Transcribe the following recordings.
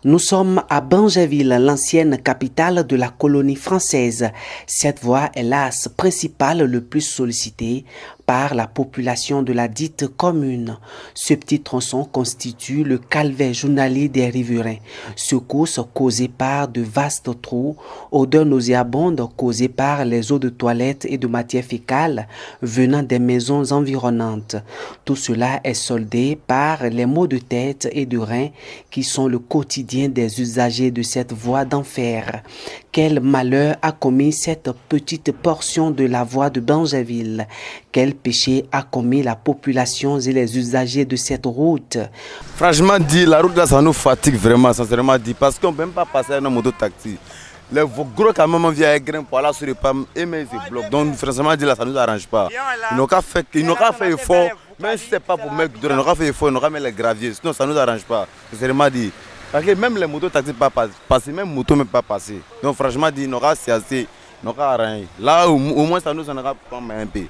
Nous sommes à Banjaville, l'ancienne capitale de la colonie française. Cette voie est l'axe principal le plus sollicité par la population de la dite commune. Ce petit tronçon constitue le calvaire journalier des riverains. Secousses causées par de vastes trous, odeurs nauséabondes causées par les eaux de toilette et de matière fécale venant des maisons environnantes. Tout cela est soldé par les maux de tête et de reins qui sont le quotidien des usagers de cette voie d'enfer. Quel malheur a commis cette petite portion de la voie de Banjaville? Quel péché a commis la population et les usagers de cette route? Franchement dit, la route là, ça nous fatigue vraiment, sincèrement dit, parce qu'on ne peut même pas passer un moto-taxi. Les gros camions viennent avec grain pour aller sur les pommes et mais ils bloquent. Donc franchement dit là, ça ne nous arrange pas. Ils n'ont qu'à faire effort, même si ce n'est pas pour mettre ils n'ont qu'à faire effort, ils n'ont qu'à mettre les graviers, sinon ça ne nous arrange pas, sincèrement dit. Parce que même les motos-taxis ne peuvent pas passer, même les motos ne peuvent pas passer. Donc franchement dit, ils n'ont qu'à assez, ils n'ont qu'à arranger. Là au moins ça nous en aura pas un peu.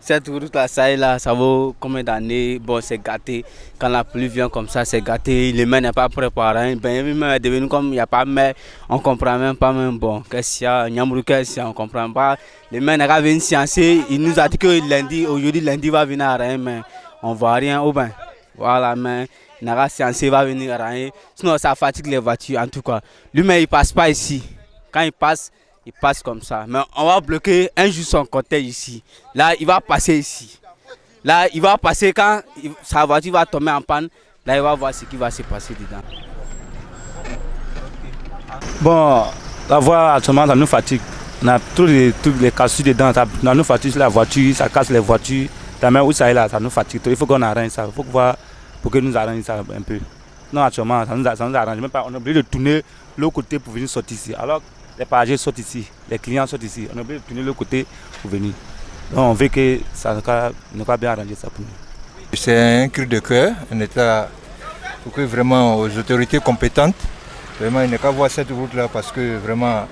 Cette route-là, ça est là, ça vaut combien d'années? Bon, c'est gâté. Quand la pluie vient comme ça, c'est gâté. Les mains n'est pas préparé. Ben, même est devenu comme il n'y a pas de mer. On ne comprend même pas. Même bon, qu'est-ce qu'il y a? On ne comprend pas. Les mains n'est pas venu sciencer. Il nous a dit que lundi, aujourd'hui, lundi va venir à rien, mais on ne voit rien au bain. Voilà, mais il n'a pas sciencer, va venir à rien. Sinon, ça fatigue les voitures, en tout cas. Lui-même, il ne passe pas ici. Quand il passe comme ça. Mais on va bloquer un jour son côté ici. Là, il va passer ici. Là, il va passer quand sa voiture va tomber en panne. Là, il va voir ce qui va se passer dedans. Bon, la voie actuellement, ça nous fatigue. On a tous les cassures dedans. Ça nous fatigue la voiture, ça casse les voitures. La main où ça est là, ça nous fatigue. Il faut qu'on arrange ça. Il faut voir pour que nous arrangions ça un peu. Non, actuellement, ça nous arrange. Même pas, on est obligé de tourner l'autre côté pour venir sortir ici. Alors, les passagers sortent ici, les clients sortent ici. On est obligé de tourner de l'autre côté pour venir. Donc on veut que ça ne va bien arranger ça pour nous. C'est un cri de cœur, un état pour que vraiment aux autorités compétentes, vraiment il n'y a qu'à voir cette route-là parce que vraiment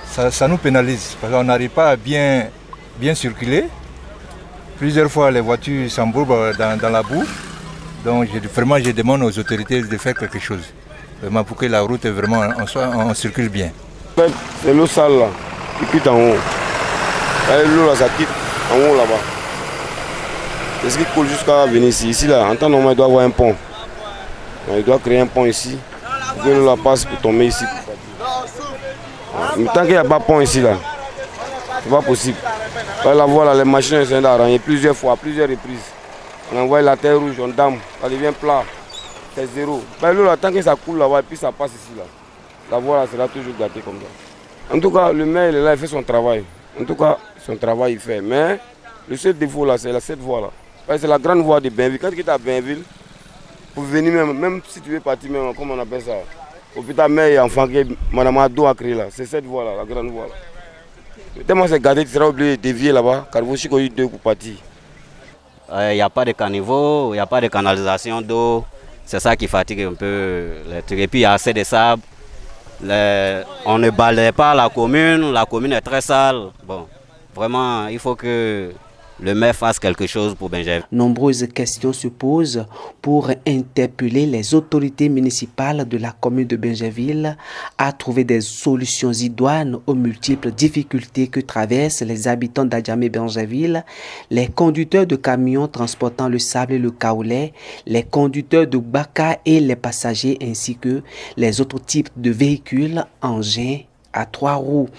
ça nous pénalise. Parce qu'on n'arrive pas à bien circuler. Plusieurs fois les voitures s'embourbent dans la boue. Donc vraiment je demande aux autorités de faire quelque chose. Vraiment pour que la route vraiment on circule bien. C'est l'eau sale là, qui quitte en haut. L'eau là, ça quitte en haut là-bas. C'est ce qui coule jusqu'à venir ici. Ici là, en temps normal, il doit y avoir un pont. Il doit créer un pont ici, pour que l'eau la passe pour tomber ici. Mais tant qu'il n'y a pas de pont ici là, c'est pas possible. La voie là, les machines sont arrangées plusieurs fois, à plusieurs reprises. On envoie la terre rouge, on dame, ça devient plat. C'est zéro. L'eau là, tant que ça coule là-bas, et puis ça passe ici là. La voie là sera toujours gâtée comme ça. En tout cas, le maire il est là, il fait son travail. En tout cas, son travail il fait. Mais le seul défaut là, c'est cette voie là. C'est la grande voie de Bainville. Quand tu es à Bainville, pour venir même si tu veux partir, même, comme on appelle ça, hôpital mère et enfant que Madame Ado a créé là, c'est cette voie là, la grande voie là. Tellement c'est gâté, tu seras obligé de dévier là-bas, car vous avez eu deux pour partir. Il n'y a pas de caniveau, il n'y a pas de canalisation d'eau. C'est ça qui fatigue un peu les trucs. Et puis il y a assez de sable. On ne balaye pas la commune est très sale. Bon, vraiment, il faut que le maire fasse quelque chose pour Banjaville. Nombreuses questions se posent pour interpeller les autorités municipales de la commune de Banjaville à trouver des solutions idoines aux multiples difficultés que traversent les habitants d'Adjamé-Banjaville, les conducteurs de camions transportant le sable et le kaolé, les conducteurs de baka et les passagers ainsi que les autres types de véhicules, engins à 3 roues.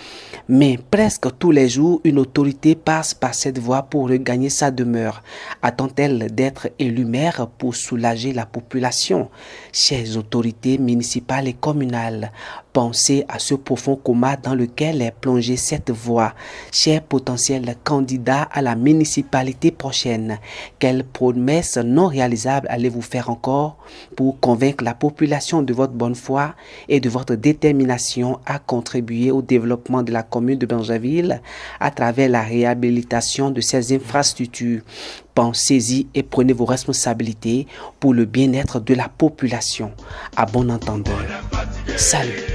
Mais presque tous les jours, une autorité passe par cette voie pour regagner sa demeure. Attend-elle d'être élue maire pour soulager la population? Chères autorités municipales et communales, pensez à ce profond coma dans lequel est plongée cette voie. Chers potentiels candidats à la municipalité prochaine, quelles promesses non réalisables allez-vous faire encore pour convaincre la population de votre bonne foi et de votre détermination à contribuer au développement de la commune de Banjaville à travers la réhabilitation de ces infrastructures? Pensez-y et prenez vos responsabilités pour le bien-être de la population. À bon entendeur. Salut.